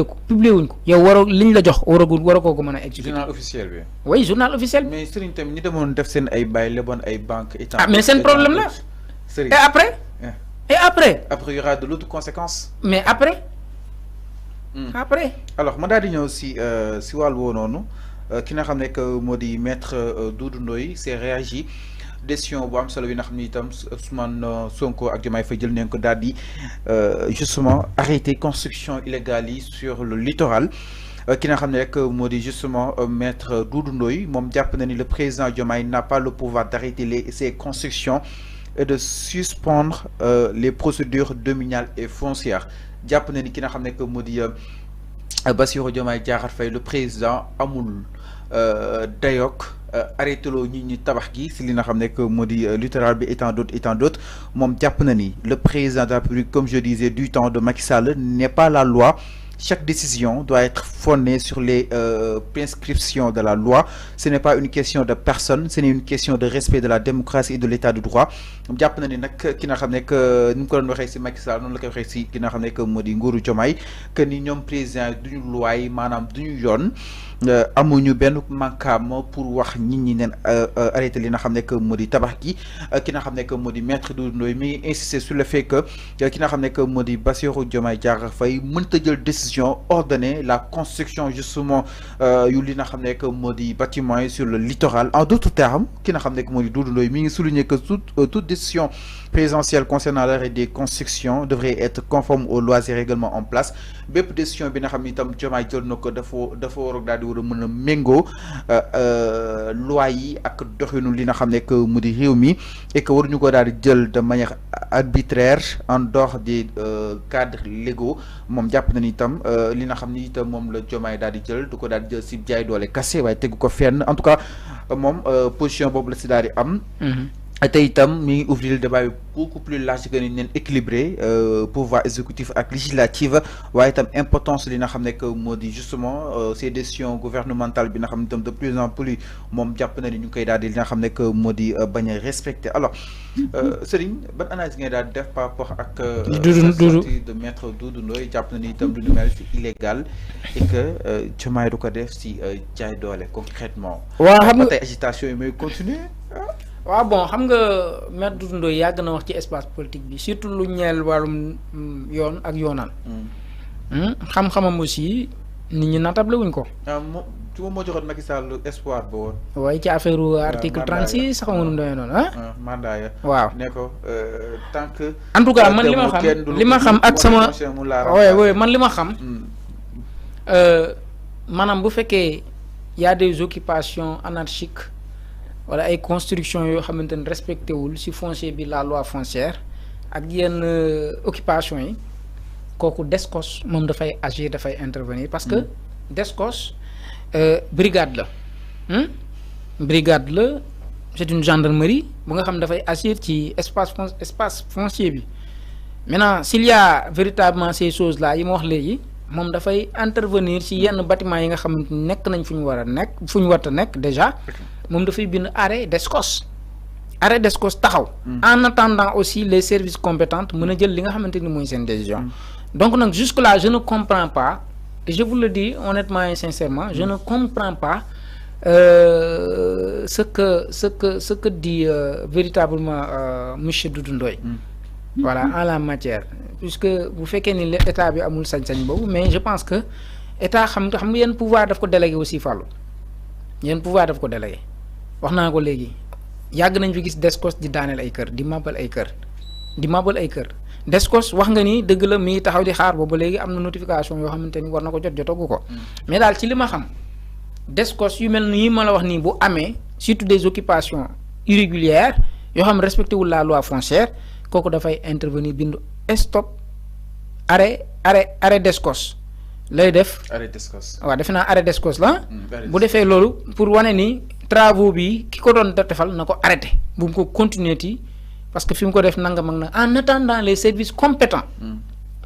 publié wuñ ko yow waroo liñ la jox waroo ko mën a exécuter. journal officiel bi. oui journal officiel. mais Serigne tamit ñi demoon def seen ay bail leboon ay banques. mais seen problème là. Serigne et après. et après. après il y aura de l'autre conséquence. mais après. après. alors ma daal di ñëw si wàll woo noonu ki nga xam ne que moo di maître Doudou Ndoye s'est réagi. décision bu am solo bi nga xam ni itam Ousmane Sonko ak Diomaye Faye jël nañ ko daal di justement arrêter construction illégale yi sur le littoral ki nga xam ne rek moo di justement maître Doudou Ndoye moom jàpp na ni le président Diomaye n'a pas le pouvoir d'arrêter ces constructions et de suspendre les procédures domaniales et foncières jàpp na ni ki nga xam ne que moo di Bassirou Diomaye Diakhar Faye le président amul dayok arrêté loo ñi tabax gi si li nga xam ne que moo di littoral bi et tant d'autres moom jàpp na ni le président de la République comme je disais du temps de Macky Sall n'est pas la loi. Chaque décision doit être fondée sur les prescriptions de la loi. Ce n'est pas une question de personne, ce n'est une question de respect de la démocratie et de l'état de droit. jàpp na ni nag ki nga xam ne que ni mu ko doon waxee si Macky Sall noonu la koy waxee si ki nga xam ne que moo di nguuru Diomaye que ni ñoom président duñu loi yi maanaam duñu yoon amuñu benn manquement pour wax nit ñi neen arrêté li nga xam ne que moo di tabax gi ki nga xam ne que moo di maître Doudou Ndoye mi ngi insister sur le fait que ki nga xam ne que moo di Bassirou Diomaye Diakhar Faye mënta jël décision ordonner la construction justement yu li nga xam ne que moo di bâtiment yi sur le littoral en d'autres termes ki nga xam ne que moo di Doudou Ndoye mi ngi souligner que toute décision présidentielle concernant l'arrêt des constructions devrait être conforme aux lois et règlements en place bépp décision bi nga xam ni itam Diomaye jël na ko dafa war a daal di war a mën a méngoo loi yi ak doxinu li nga xam ne que mu di réew mi et que waruñu ko daal di jël de manière arbitraire en dehors des cadres légaux moom jàpp na ni itam li nga xam ni itam moom la Diomaye daal di jël du ko daal di jël si jaay doole kase waaye tegu ko fenn en tout cas moom position boobu la si daal di am. te itam mi ngi ouvrir le débat beaucoup plus large que ni neen équilibré pouvoir exécutif ak législatif waaye itam importance li nga xam ne que moo di justement ces décisions gouvernementales bi nga xam ne itam de plus en plus moom jàpp na ni ñu ngi koy daal di li nga xam ne que moo di bañ a respecté alors Serigne ban analyse ngay daal def par rapport ak sortie de maître Doudou Ndoye jàpp na ni itam du ñu mel fi illégal et que Diomaye du ko def si jaay doole concrètement waaw xam nga tey agitation yi may continuer waaw bon xam nga maître Doudou Ndoye yàgg na wax ci espace politique bi surtout lu ñeel wàllum yoon ak yoonal xam-xamam aussi nit ñi natable wuñ ko. tu moo joxoon Macky Sall espoir ba woon. waaye ci affaire article 36 sax nga nu mu doyee noonu mandat ya waaw ne ko tant que. en tout cas man li ma xam ak sama oui man li ma xam. maanaam bu fekkee y a des occupations anarchiques. wala ay construction yoo xamante ne respecté wul ci foncier bi la loi foncière ak yenn occupation yi kooku DSCOS moom dafay agir dafay intervenir parce que DSCOS brigade la brigade la c'est une gendarmerie bu nga xam dafay agir ci espace foncier bi maintenant s'il y a véritablement ces choses là yi ma wax léegi moom dafay intervenir ci yenn bâtiment yi nga xamante ni nekk nañ fu ñu war a nekk fu ñu war a nekk déjà moom dafay bind arrêt DSCOS taxaw en attendant aussi les services compétents mën a jël li nga xamante ni mooy seen décision donc nag jusque là je ne comprends pas et je vous le dis honnêtement et sincèrement je ne comprends pas ce que dit véritablement monsieur Doudou Ndoye voilà en la matière puisque bu fekkee ni état bi amul sañ-sañ boobu mais je pense que état xam nga yenn pouvoir daf ko délégué aussi Fallou yenn pouvoir daf ko délégué wax naa ko léegi yàgg nañ fi gis DSCOS di daaneel ay kër di mabal ay kër DSCOS wax nga ni dëgg la mi ngi taxaw di xaar boobu léegi am na notification yoo xamante ni war na ko jotagu ko mais daal ci li ma xam DSCOS yu mel nii ma la wax nii bu amee surtout des occupations irrégulières yoo xam respecté wul la loi foncière kooku dafay intervenir bindu stop arrêt DSCOS lay def arrêt DSCOS waaw defe naa arrêt DSCOS la bu defee loolu pour wane ni travaux bi ki ko doon defal na ko arrêté bu mu ko continuer ti parce que fi mu ko def nangam ak na en attendant les services compétents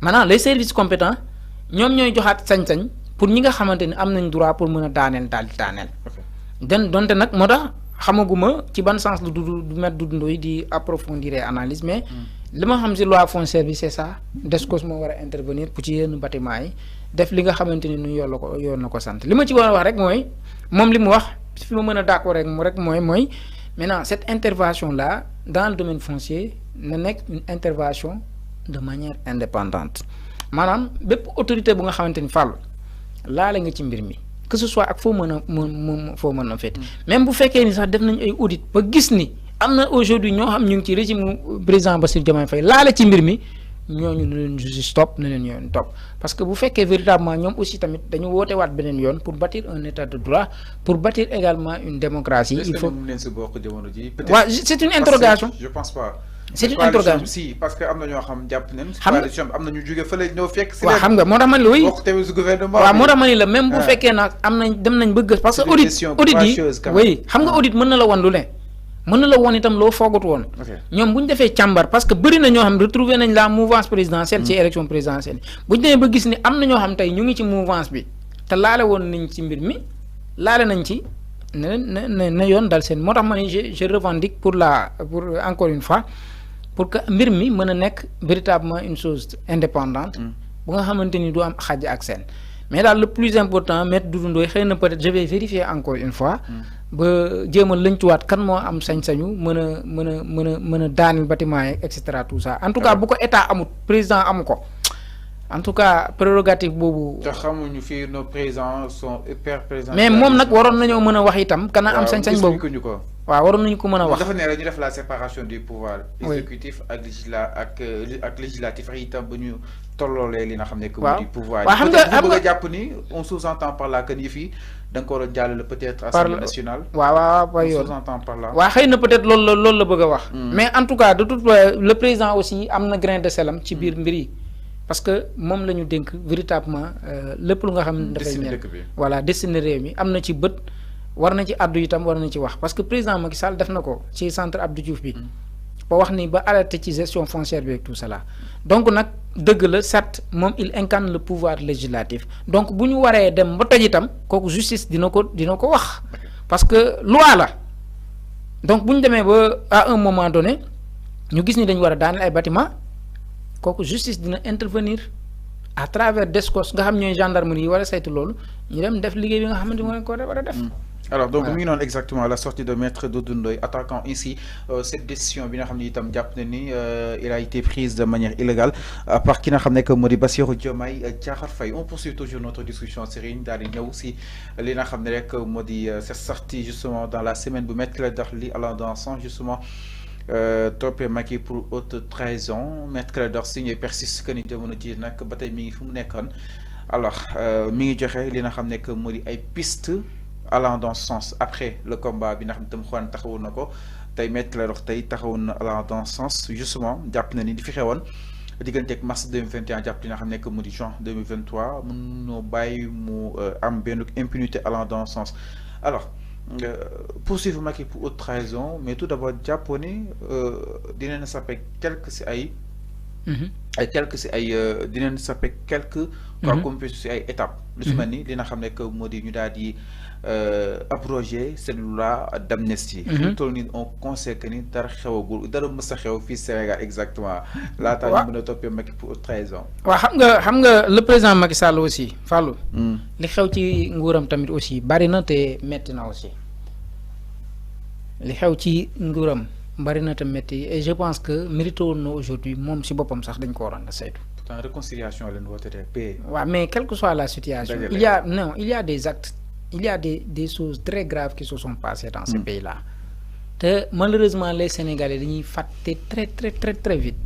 maintenant les services compétents ñoom ñooy joxaat sañ-sañ pour ñi nga xamante ni am nañ droit pour mën a daaneel daal di daaneel donte nag moo tax xamaguma ci ban sens lu du mettre Doudou Ndoye di approfondir analyse mais li ma xam si loi foncière bi c'est ça DSCOS moo war a intervenir pour ci yenn bâtiment yi def li nga xamanteni nu yoon la ko sant li ma ci war a wax rek mooy moom li mu wax fi ma mën a d'accord rek mooy maintenant cette intervention là dans le domaine foncier na nekk une intervention de manière indépendante maanaam bépp autorité bu nga xamante ni fàllu laale nga ci mbir mi que ce soit ak foo mën a féete même bu fekkee ni sax def nañ ay audit ba gis ni am na aujourd'hui ñoo xam ñu ngi ci régime président Bassirou Diomaye Faye laale ci mbir mi ñooñu ne leen justice topp ne leen yoon topp parce que bu fekkee véritablement ñoom aussi tamit dañu woote waat beneen yoon pour bâtir un état de droit pour bâtir également une démocratie il faut waaw c'est une interrogation je pense pas c'est une interrogation si parce que am na ñoo xam jàpp nañ coalition bi am na ñu jóge fële ñoo fekk si waaw xam nga moo tax ma ne la oui gouvernement waaw moo tax ma ne la même bu fekkee nag am nañ dem nañ bëgg parce que audit yi oui xam nga audit mën na la wan lu ne mën na la woon itam loo foogut woon ñoom bu ñu defee càmbar parce que bëri na ñoo xam retrouver nañ la mouvance présidentielle ci élection présidentielle bu ñu demee ba gis ni am na ñoo xam tey ñu ngi ci mouvance bi te laale woon nañ ci mbir mi laale nañ ci na yoon dal seen moo tax ma ne je revendique pour encore une fois pour que mbir mi mën a nekk véritablement une chose indépendante bu nga xamante ni du am xàjj ak seen mais daal le plus important maître Doudou Ndoye xëy na peut-être je vais vérifier encore une fois ba jéem a lëncuwaat kan moo am sañ-sañu mën a daanil bâtiment yi et cetera tout ça en tout cas bu ko état amut président amu ko en tout cas prérogative boobu. te xamuñu fii nos présidents sont hyper présents. mais moom nag waroon nañoo mën a wax itam. kana am sañ-sañ boobu waaw waroon nañu ko mën a wax. dafa ne rek ñu def la séparation du pouvoir exécutif ak législatif ak itam ba ñu tolloolee li nga xam ne. waaw du pouvoir waaw xam nga bëgg a jàpp ni on sous-entend par là que ni fii da nga ko war a jàllale peut-être assemblée nationale. waaw on sous-entend par là. waaw xëy na peut-être loolu la bëgg a wax. mais en tout cas de toute le président aussi am na grain de selam ci biir mbir yi. parce que moom la ñu dénk véritablement lépp lu nga xam ne dafay ñeel voilà destiné réew mi am na ci bët war na ci àddu itam war na ci wax parce que président Macky Sall def na ko ci centre Abdou Diouf bi ba wax ni ba alerté ci gestion foncière bi ak tout cela donc nag dëgg la certes moom il incarne le pouvoir législatif donc bu ñu waree dem ba toj itam kooku justice dina ko wax parce que loi la donc bu ñu demee ba à un moment donné ñu gis ni dañu war a daaneel ay bâtiment kooku justice dina intervenir à travers DSCOS nga xam ñooy gendarmerie yi war a saytu loolu ñu dem def liggéey bi nga xamante moo leen ko war a def. alors donc mi ngi noonu exactement la sortie de maître Doudou Ndoye attaquant ici cette décision bi nga xam ne itam jàpp na ni il a été prise de manière illégale par ki nga xam ne que moo di Bassirou Diomaye Diakhar Faye. On poursuit toujours notre discussion Serigne daal di ñëw si li nga xam ne rek moo di cette sortie justement dans la semaine bu Maître Clédor Ly allant dans le sens justement toppee Macky pour haute trahison. Maître Clédor Ly ñooy persiste que ni jamono ji nag ba tey mi ngi fu mu nekkoon alors mi ngi joxe li nga xam ne que moo di ay piste allant dans ce sens après le combat bi nga xam ne tam Juan taxawoon na ko tey Maître Clédor tey taxawoon na allant dans ce sens justement jàpp na ni di fi xewoon digganteeg mars 2021 jàpp li nga xam ne que mu di juin 2023 mun noo bàyyi mu am benn impunité allant dans ce sens alors poursuivre Macky pour haute trahison mais tout d'abord jàppoo ni dinañ sape quelque si ay quelques si ay dinañ sape quelques quoi comme si ay étapes lu si mel ni li nga xam ne que moo di ñu daal di abroger cette loi d'amnistie. fi mu toll nii on conseille que ni dara xewagul dara mës a xew fii Sénégal exactement laata ñu mën a toppee Macky pour haute trahison. waaw xam nga le président Macky Sall aussi Fallou li xew ci nguuram tamit aussi bari na te metti na aussi li xew ci nguuram bari na te metti et je pense que mérite woon na aujourd'hui moom si boppam sax dañ ko waroon a saytu. pourtant réconciliation leen woote de paix. waaw mais quelle que soit la situation. il y a des actes. Il y a des choses très graves qui se sont passées dans ce pays-là. Malheureusement, les Sénégalais ils fâtent très vite.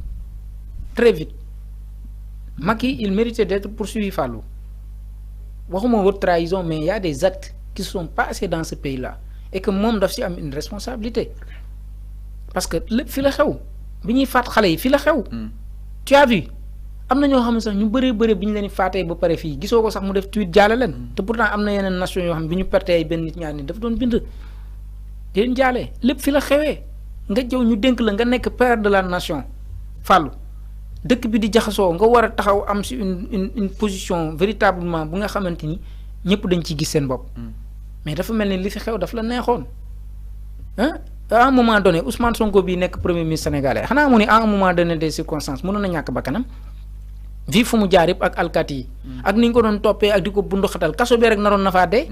Très vite. Macky, il méritait d'être poursuivi, Fallou. Waxuma votre trahison, mais il y a des actes qui se sont passés dans ce pays-là. Et que mon dossier a une responsabilité. Parce que le fil a xew. Biñuy fat xalé yi fi la xew. Tu as vu? Amna ñoo xam sax ñu bëree biñu leen faatee ba pare fii gisoo ko sax mu def tweet jaale leen te pourtant am na yeneen nation yoo xam bi ñu pertee ay benn nit ñaar nit dafa doon bind di leen jaale lépp fi la xewee nga jëw ñu dénk la nga nekk père de la nation Fallou dëkk bi di jaxasoo nga war a taxaw am si une position véritablement bu nga xamante ni ñëpp dañ ciy gis seen bopp mais dafa mel ni li fi xew daf la neexoon à un moment donné Ousmane Sonko bii nekk premier ministre sénégalais xanaa mu ni à un moment donné des circonstances mënoon na ñàkk bakkanam vi fu mu jaar yëpp ak alkaati yi ak ni ñu ko doon toppee ak di ko bundu xatal kaso bi rek naroon na faa dee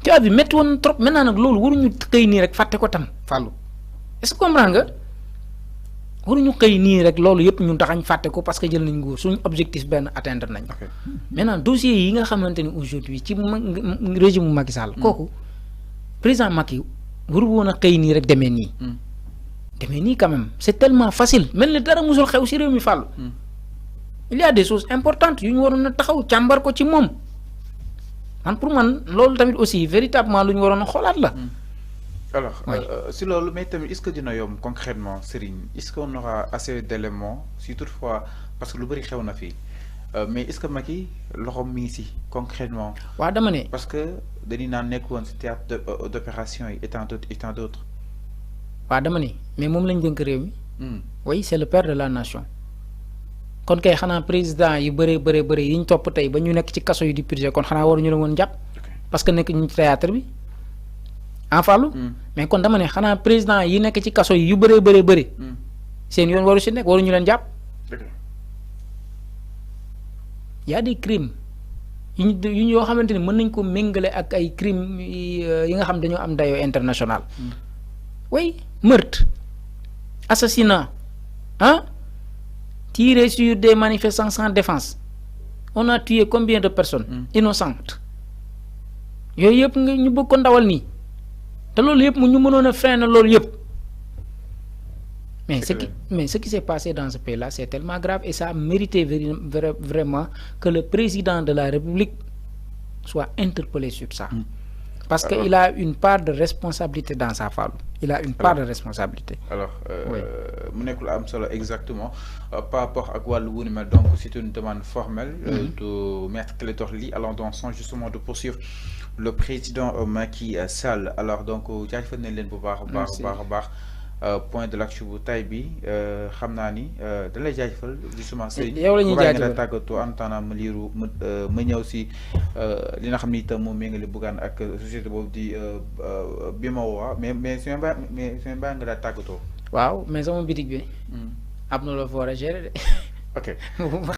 tu as vu métti woon trop maintenant nag loolu waruñu xëy nii rek fàtte ko tam Fallou est-ce que comprendre nga waruñu xëy nii rek loolu yëpp ñun taxañ fàtte ko parce que jël nañ nguur suñu objectif benn atteindre nañ maintenant dossier yi nga xamante ni aujourd'hui ci régime Macky Sall kooku président Macky waru woon a xëy nii rek demee nii quand même c'est tellement facile mel ni dara musul xew si réew mi Fallou il y a des choses importantes yu ñu waroon a taxaw càmbar ko ci moom man pour man loolu tamit aussi véritablement lu ñu waroon a xoolaat la. Alors si loolu mais tamit est-ce que dina yomb concrètement Serigne est-ce qu'on aura assez d'éléments si toutefois parce que lu bëri xew na fii mais est-ce que Macky loxoom mi ngi si concrètement. waaw dama ne. parce que dañuy naan nekk woon si théâtre d'opération yi et tant d'autres. waaw dama ne mais moom lañ dénk réew mi. oui c'est le père de la nation. kon kay xanaa président yu bëri yi ñu topp tey ba ñu nekk ci kaso yu di purger kon xanaa waruñu la woon jàpp parce que nekk ñu ci théâtre bi en Fallou mais kon dama ne xanaa président yi nekk ci kaso yi yu bëri seen yoon waru si nekk waruñu leen jàpp y a des crimes yu yoo xamante ni mën nañ ko méngale ak ay crimes yi nga xam dañoo am dayoo international oui meurtre assassinat tirer sur des manifestants sans défense on a tué combien de personnes innocentes yooyu yëpp nga ñu bëgg ko ndawal nii te loolu yëpp mu ñu mënoon a freiner loolu yëpp mais ce qui s'est passé dans ce pays là c'est tellement grave et ça a mérité vraiment que le président de la République soit interpellé sur ça parce que il a une part de responsabilité dans sa femme. Il a une part de responsabilité. Alors, mu nekk lu am solo exactement par rapport à wàllu wu ni mel donc c'est une demande formelle de Maître Clédor Ly allant dans le sens justement de poursuivre le président Macky Sall. Alors donc jaajëfal nañ leen bu baax a baax point de l'actu bu tay bi xam naa ni da lay jaajëfal justement yow la ñuy jaajëfal nga tàggatoo en temps ma liiru ma ñëw si li nga xam ni itam moom méngale Bougane ak société boobu di Bimawa mais su ma bàyyi nga daal tàggatoo. waaw mais sama bitig bi am na loo fa war a gérer de. ok.